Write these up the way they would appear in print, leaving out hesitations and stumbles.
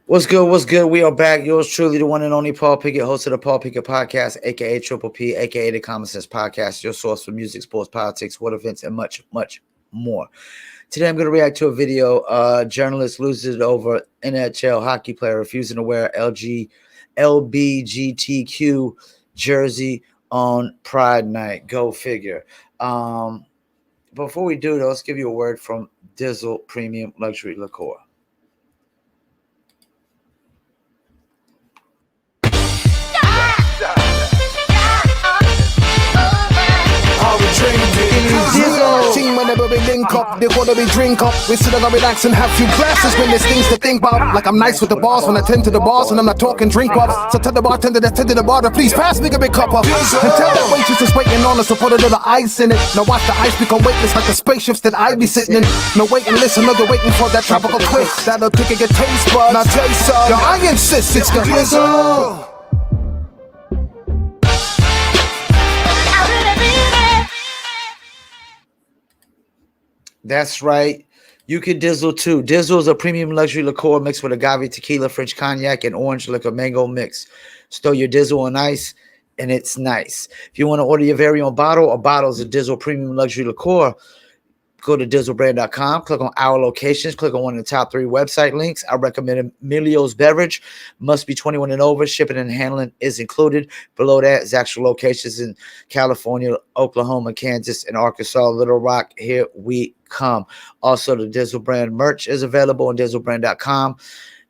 What's good? What's good? We are back. Yours truly, the one and only Paul Pickett, host of the Paul Pickett Podcast, aka Triple P, aka the Common Sense Podcast, your source for music, sports, politics, world events, and much, much more. Today, I'm going to react to a video. Journalist loses it over NHL hockey player refusing to wear LBGTQ jersey on Pride Night. Go figure. Before we do, though, let's give you a word from Dizzle Premium Luxury Liqueur. Team whenever we link up, they wanna be drink up. We sit down and relax and have few glasses when there's things to think about. Like I'm nice with the boss when I tend to the boss and I'm not talking drink ups. So tell the bartender that tended the bar to please pass me a big cup up. And tell that waitress is waiting on us to put a little ice in it. Now watch the ice become weightless like the spaceships that I be sitting in. No wait and listen, no they're waiting for that tropical twist. That'll tickle your taste buds. Now taste some. Yo, I insist it's the Dizzle. That's right. You can Dizzle too. Dizzle is a premium luxury liqueur mixed with agave tequila, French cognac, and orange liquor mango mix. Store your Dizzle on ice, and it's nice. If you want to order your very own bottle, a bottle is a Dizzle premium luxury liqueur. Go to dizzlebrand.com, click on our locations, click on one of the top 3 website links. I recommend Emilio's Beverage. Must be 21 and over. Shipping and handling is included. Below that is actual locations in California, Oklahoma, Kansas, and Arkansas, Little Rock. Here we come. Also, the Dizzle Brand merch is available on dizzlebrand.com.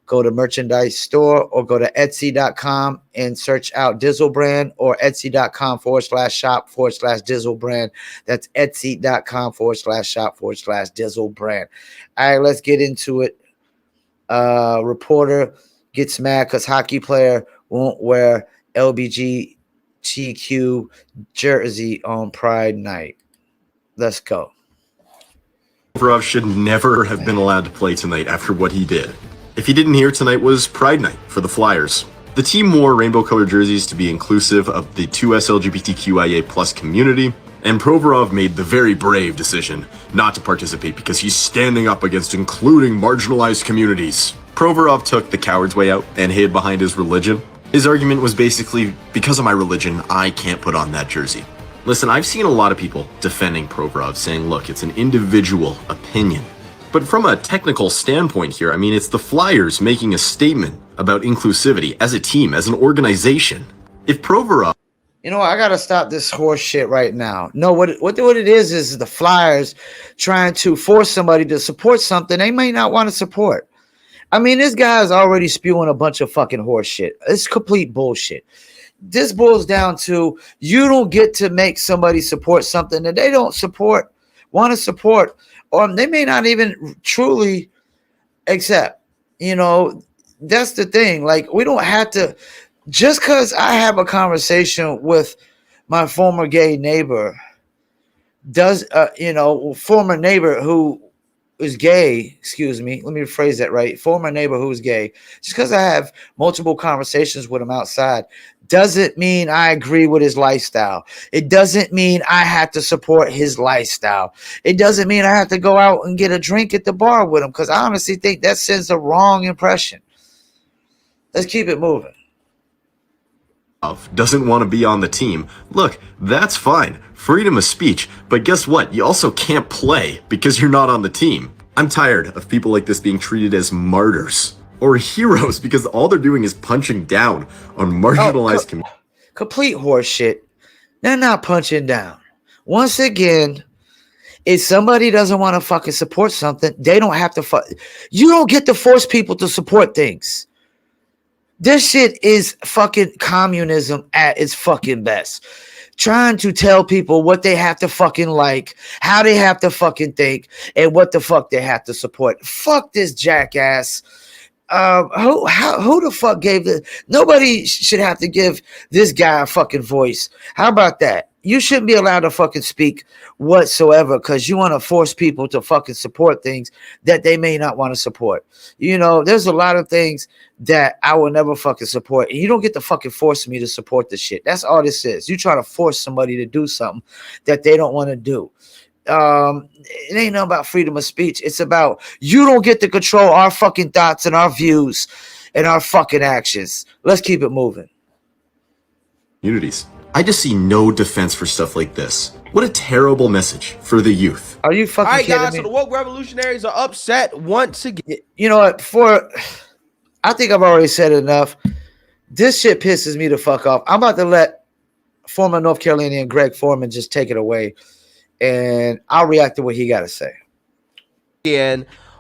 Go to merchandise store or go to etsy.com and search out Dizzle Brand or etsy.com/shop/Dizzle Brand. That's etsy.com/shop/Dizzle Brand. All right, let's get into it. Reporter gets mad because hockey player won't wear LBGTQ jersey on Pride Night. Let's go. Provorov should never have been allowed to play tonight after what he did. If you didn't hear, tonight was Pride Night for the Flyers. The team wore rainbow-colored jerseys to be inclusive of the 2S LGBTQIA+ community, and Provorov made the very brave decision not to participate because he's standing up against including marginalized communities. Provorov took the coward's way out and hid behind his religion. His argument was basically, because of my religion, I can't put on that jersey. Listen, I've seen a lot of people defending Provorov, saying, look, it's an individual opinion. But from a technical standpoint here, I mean, it's the Flyers making a statement about inclusivity as a team, as an organization. If Provorov... You know what? I got to stop this horse shit right now. No, what it is the Flyers trying to force somebody to support something they may not want to support. I mean, this guy is already spewing a bunch of fucking horse shit. It's complete bullshit. This boils down to you don't get to make somebody support something that they don't want to support, or they may not even truly accept. You know, that's the thing. Like, we don't have to, just because I have a conversation with my former gay neighbor, former neighbor who is gay, excuse me, let me rephrase that right, former neighbor who's gay, just because I have multiple conversations with him outside, doesn't mean I agree with his lifestyle. It doesn't mean I have to support his lifestyle. It doesn't mean I have to go out and get a drink at the bar with him, because I honestly think that sends a wrong impression. Let's keep it moving. Doesn't want to be on the team. Look, that's fine. Freedom of speech. But guess what? You also can't play because you're not on the team. I'm tired of people like this being treated as martyrs or heroes because all they're doing is punching down on marginalized communities. Complete horseshit. They're not punching down. Once again, if somebody doesn't want to fucking support something, they don't have to you don't get to force people to support things. This shit is fucking communism at its fucking best. Trying to tell people what they have to fucking like, how they have to fucking think, and what the fuck they have to support. Fuck this jackass. Who the fuck gave this? Nobody should have to give this guy a fucking voice. How about that? You shouldn't be allowed to fucking speak whatsoever because you want to force people to fucking support things that they may not want to support. You know, there's a lot of things that I will never fucking support. And you don't get to fucking force me to support the shit. That's all this is. You try to force somebody to do something that they don't want to do. It ain't nothing about freedom of speech. It's about you don't get to control our fucking thoughts and our views and our fucking actions. Let's keep it moving. Communities. I just see no defense for stuff like this. What a terrible message for the youth. Are you fucking kidding guys, me? so the woke revolutionaries are upset once again. You know what? I think I've already said enough. This shit pisses me the fuck off. I'm about to let former North Carolinian Greg Foreman just take it away, and I'll react to what he got to say.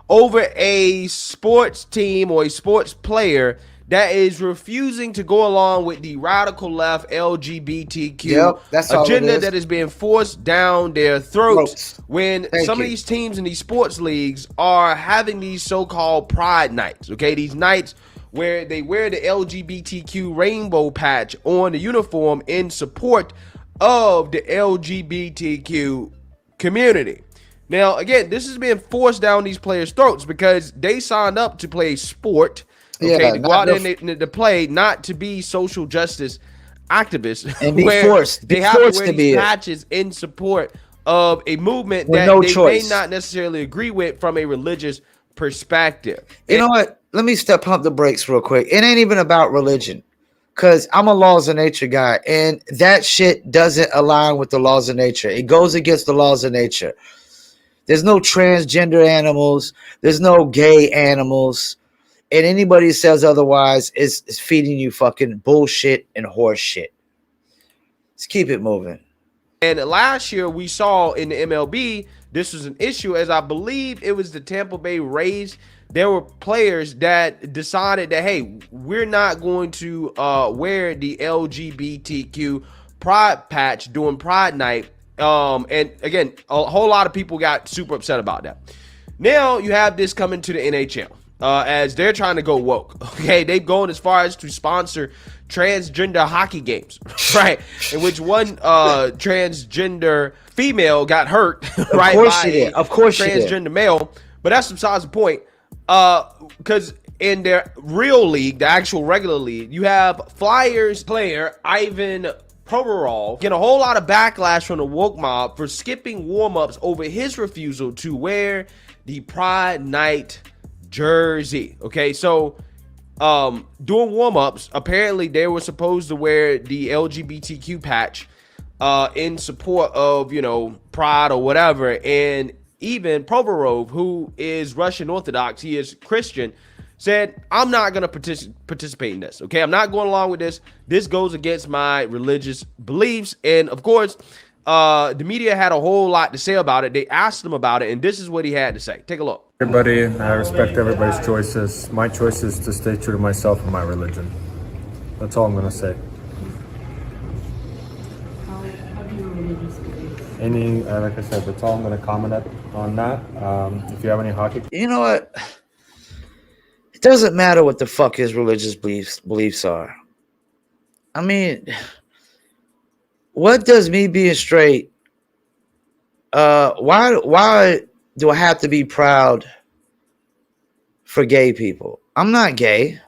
Over a sports team or a sports player that is refusing to go along with the radical left LGBTQ agenda that is being forced down their throats when some of these teams in these sports leagues are having these so-called pride nights, okay? These nights where they wear the LGBTQ rainbow patch on the uniform in support of the LGBTQ community. Now, again, this is being forced down these players' throats because they signed up to play sport, okay, to go out there and to play, not to be social justice activists, and be forced. They have to wear these patches in support of a movement that they may not necessarily agree with from a religious perspective. You know what? Let me pump the brakes real quick. It ain't even about religion, because I'm a laws of nature guy, and that shit doesn't align with the laws of nature. It goes against the laws of nature. There's no transgender animals. There's no gay animals. And anybody who says otherwise is feeding you fucking bullshit and horse shit. Let's keep it moving. And last year we saw in the MLB, this was an issue, as I believe it was the Tampa Bay Rays. There were players that decided that, hey, we're not going to wear the LGBTQ pride patch during Pride Night. And again, a whole lot of people got super upset about that. Now you have this coming to the NHL as they're trying to go woke. Okay, they've gone as far as to sponsor transgender hockey games, right? In which one transgender female got hurt, right? Of course she did. Transgender male. But that's besides the point. Because in their real league, the actual regular league, you have Flyers player Ivan Provorov getting a whole lot of backlash from the woke mob for skipping warm-ups over his refusal to wear the Pride Night jersey. Okay, so doing warm-ups, apparently they were supposed to wear the LGBTQ patch in support of, you know, pride or whatever. And even Provorov, who is Russian Orthodox, he is Christian, said, I'm not going to participate in this. Okay, I'm not going along with this. This goes against my religious beliefs. And of course, the media had a whole lot to say about it. They asked him about it, and this is what he had to say. Take a look. Everybody, I respect everybody's choices. My choice is to stay true to myself and my religion. That's all I'm going to say. Like I said, that's all I'm going to comment on that. If you have any hockey. You know what? It doesn't matter what the fuck his religious beliefs are. I mean, what does me being straight? Why do I have to be proud for gay people? I'm not gay.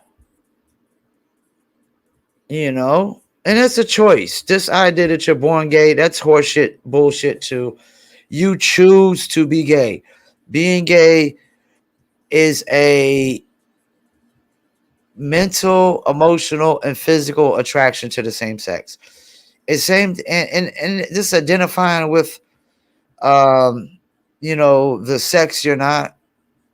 You know, and it's a choice. This idea that you're born gay, that's horseshit, bullshit too. You choose to be gay. Being gay is a mental, emotional, and physical attraction to the same sex. It's same and just identifying with you know, the sex you're not,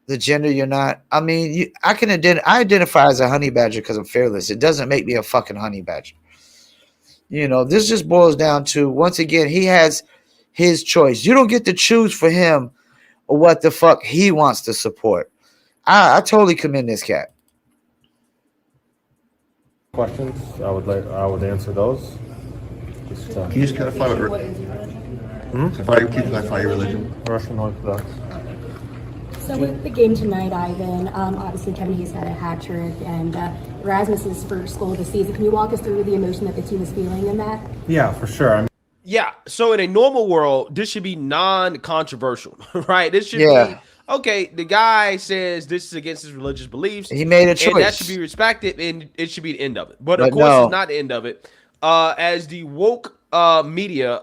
the gender you're not. I mean, I identify as a honey badger because I'm fearless. It doesn't make me a fucking honey badger. You know, this just boils down to, once again, he has his choice. You don't get to choose for him or what the fuck he wants to support. I totally commend this cat. Questions? I would answer those. Can you just clarify what clarify your religion? Russian Orthodox. So with the game tonight, Ivan, obviously Kevin Hughes had a hat trick, and Rasmus's first goal of the season. Can you walk us through the emotion that the team is feeling in that? Yeah, for sure. Yeah, so in a normal world, this should be non-controversial, right? This should be, okay, the guy says this is against his religious beliefs. He made a choice. And that should be respected, and it should be the end of it. But of course, it's not the end of it. As the woke media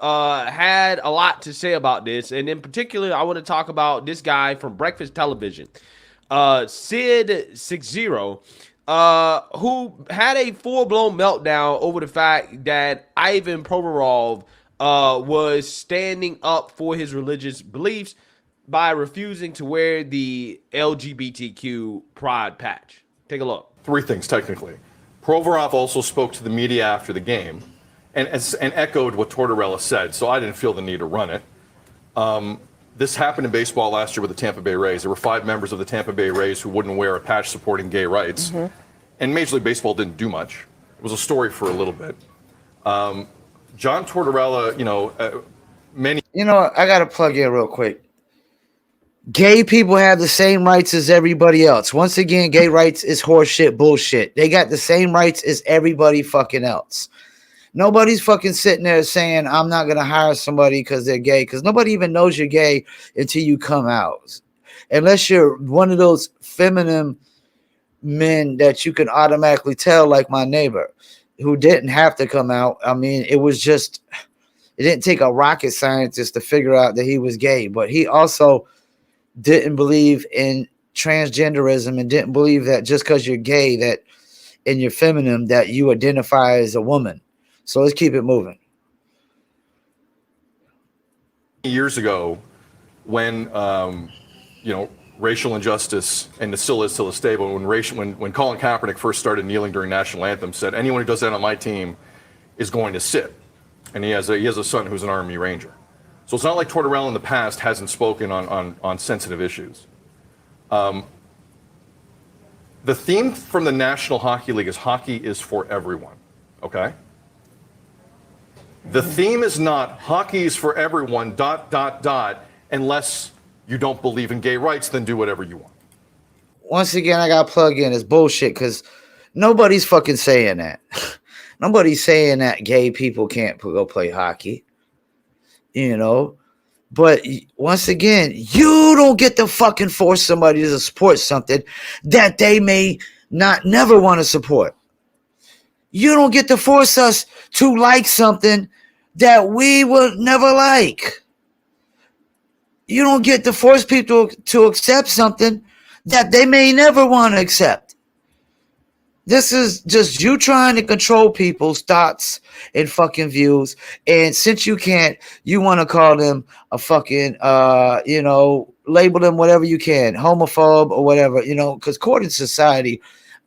had a lot to say about this, and in particular, I want to talk about this guy from Breakfast Television, Sid 60. who had a full-blown meltdown over the fact that Ivan Provorov was standing up for his religious beliefs by refusing to wear the LGBTQ pride patch. Take a look. 3 things, technically. Provorov also spoke to the media after the game and echoed what Tortorella said, so I didn't feel the need to run it. This happened in baseball last year with the Tampa Bay Rays. There were 5 members of the Tampa Bay Rays who wouldn't wear a patch supporting gay rights. And Major League Baseball didn't do much. It was a story for a little bit. John Tortorella, many... I got to plug in real quick. Gay people have the same rights as everybody else. Once again, gay rights is horseshit bullshit. They got the same rights as everybody fucking else. Nobody's fucking sitting there saying, I'm not going to hire somebody because they're gay, because nobody even knows you're gay until you come out. Unless you're one of those feminine men that you can automatically tell, like my neighbor, who didn't have to come out. I mean, it didn't take a rocket scientist to figure out that he was gay, but he also didn't believe in transgenderism and didn't believe that just because you're gay that and you're feminine that you identify as a woman. So let's keep it moving. Years ago, when racial injustice, and it still is till this day, but when Colin Kaepernick first started kneeling during national anthem, said anyone who does that on my team is going to sit, and he has a son who's an Army Ranger. So it's not like Tortorella in the past hasn't spoken on sensitive issues. The theme from the National Hockey League is hockey is for everyone, okay? The theme is not hockey is for everyone, ... unless you don't believe in gay rights, then do whatever you want. Once again, I got to plug in. It's bullshit because nobody's fucking saying that. Nobody's saying that gay people can't go play hockey. But once again, you don't get to fucking force somebody to support something that they may never want to support. You don't get to force us to like something that we would never like. You don't get to force people to accept something that they may never want to accept. This is just you trying to control people's thoughts and fucking views. And since you can't, you want to call them a fucking, label them whatever you can, homophobe or whatever, because according to society,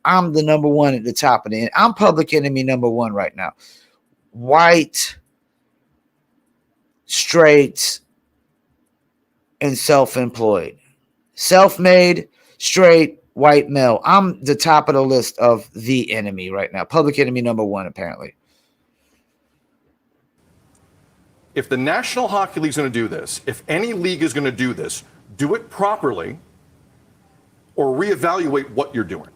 I'm the number one at the top of the end. I'm public enemy number one right now. White, straight, and self-employed. Self-made, straight, white male. I'm the top of the list of the enemy right now. Public enemy number one, apparently. If the National Hockey League is going to do this, if any league is going to do this, do it properly or reevaluate what you're doing.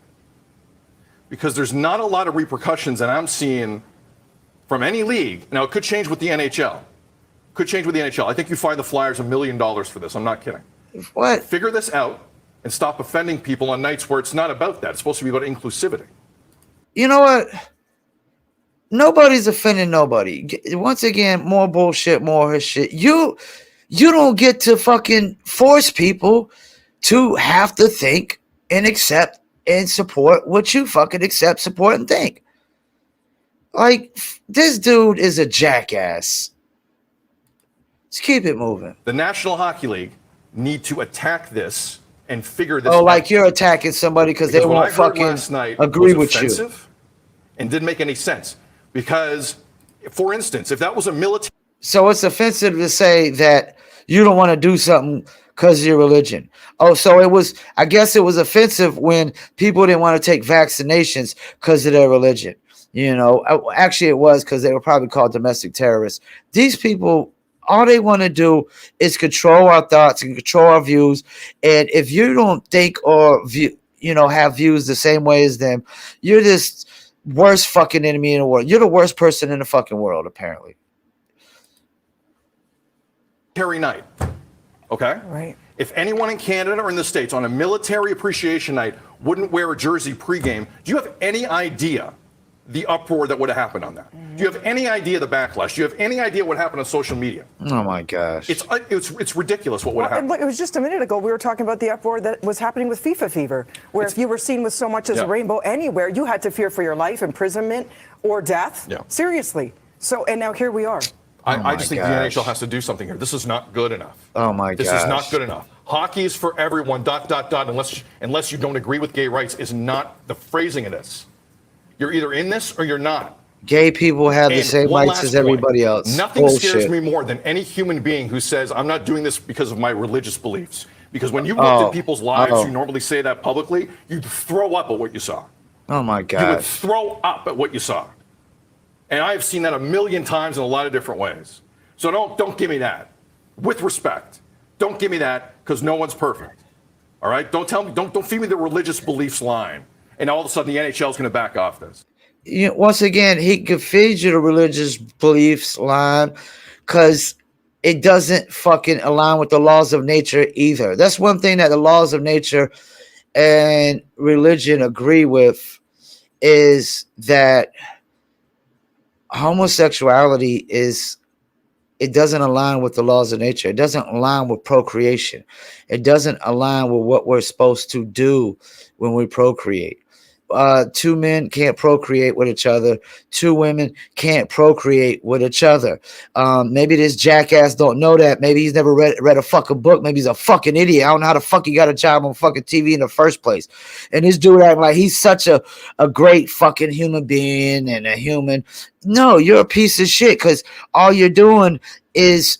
Because there's not a lot of repercussions that I'm seeing from any league. Now, it could change with the NHL. I think you fine the Flyers $1 million for this. I'm not kidding. What? Figure this out and stop offending people on nights where it's not about that. It's supposed to be about inclusivity. You know what? Nobody's offending nobody. Once again, more bullshit, more shit. You don't get to fucking force people to have to think and accept and support what you fucking accept, support, and think. Like, this dude is a jackass. Let's keep it moving. The National Hockey League need to attack this and figure this out. Oh, like you're attacking somebody because they won't fucking agree with you. And didn't make any sense. Because, for instance, if that was a military... So it's offensive to say that you don't want to do something because of your religion. Oh, so I guess it was offensive when people didn't want to take vaccinations because of their religion. Actually it was because they were probably called domestic terrorists. These people, all they want to do is control our thoughts and control our views. And if you don't think or have views the same way as them, you're this worst fucking enemy in the world. You're the worst person in the fucking world, apparently. Night, okay? Right. If anyone in Canada or in the States on a military appreciation night wouldn't wear a jersey pregame, do you have any idea the uproar that would have happened on that? Do you have any idea the backlash? Do you have any idea what happened on social media? Oh my gosh. It's ridiculous what would have happened. It was just a minute ago we were talking about the uproar that was happening with FIFA fever, where if you were seen with so much as a rainbow anywhere, you had to fear for your life, imprisonment, or death. Yeah. Seriously. So, and now here we are. I just think the NHL has to do something here. This is not good enough. Oh my god. This is not good enough. Hockey is for everyone. ... Unless you don't agree with gay rights is not the phrasing of this. You're either in this or you're not. Gay people have the same rights as everybody else. Nothing scares me more than any human being who says, I'm not doing this because of my religious beliefs. Because when you look at people's lives, you normally say that publicly, you'd throw up at what you saw. Oh my God. You would throw up at what you saw. And I've seen that a million times in a lot of different ways. So don't give me that. With respect. Don't give me that because no one's perfect. All right? Don't tell me, don't feed me the religious beliefs line. And all of a sudden the NHL is going to back off this. You know, once again, he could feed you the religious beliefs line because it doesn't fucking align with the laws of nature either. That's one thing that the laws of nature and religion agree with, is that homosexuality it doesn't align with the laws of nature. It doesn't align with procreation. It doesn't align with what we're supposed to do when we procreate. Two men can't procreate with each other. Two women can't procreate with each other. Maybe this jackass don't know that. Maybe he's never read a fucking book. Maybe he's a fucking idiot. I don't know how the fuck he got a job on fucking TV in the first place. And this dude acting like he's such a great fucking human being and a human. No, you're a piece of shit because all you're doing is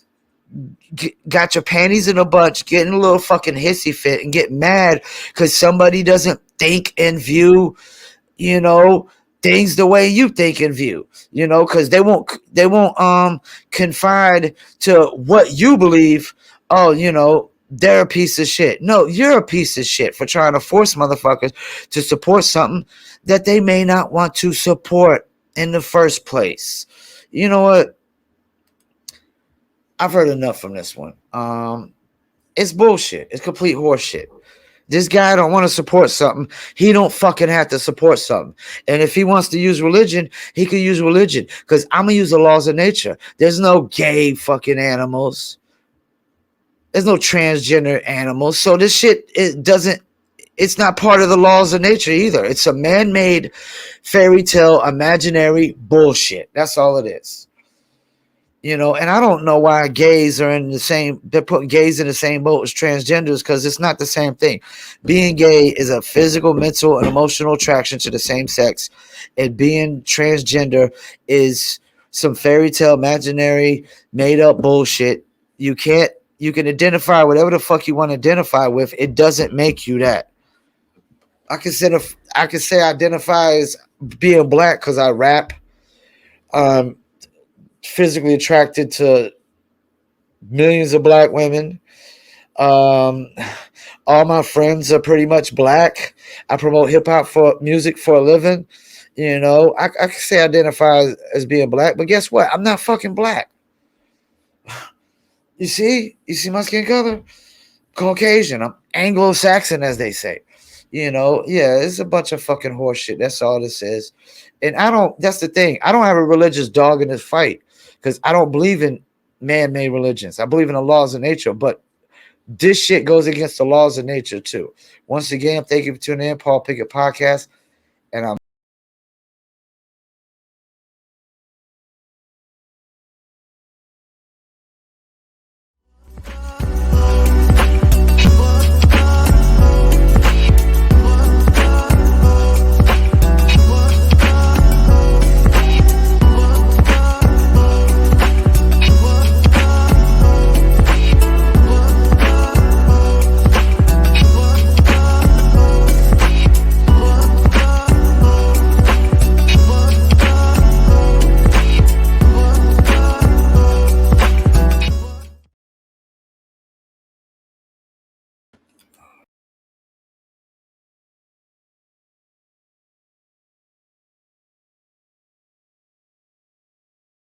got your panties in a bunch, getting a little fucking hissy fit and getting mad because somebody doesn't think and view, things the way you think and view, because they won't confide to what you believe. Oh, they're a piece of shit. No, you're a piece of shit for trying to force motherfuckers to support something that they may not want to support in the first place. You know what? I've heard enough from this one. It's bullshit. It's complete horseshit. This guy don't want to support something. He don't fucking have to support something. And if he wants to use religion, he can use religion. Because I'm going to use the laws of nature. There's no gay fucking animals. There's no transgender animals. So this shit, it's not part of the laws of nature either. It's a man-made fairy tale, imaginary bullshit. That's all it is. And I don't know why they're putting gays in the same boat as transgenders, because it's not the same thing. Being gay is a physical, mental, and emotional attraction to the same sex. And being transgender is some fairy tale, imaginary, made up bullshit. You can identify whatever the fuck you want to identify with. It doesn't make you that. I can say I identify as being black because I rap. Physically attracted to millions of black women. All my friends are pretty much black. I promote hip-hop music for a living. I can say I identify as being black, but guess what? I'm not fucking black. You see my skin color? Caucasian. I'm Anglo-Saxon, as they say. It's a bunch of fucking horse shit. That's all this is. And that's the thing. I don't have a religious dog in this fight because I don't believe in man-made religions. I believe in the laws of nature, but this shit goes against the laws of nature too. Once again, thank you for tuning in. Paul Pickett Podcast, and I'm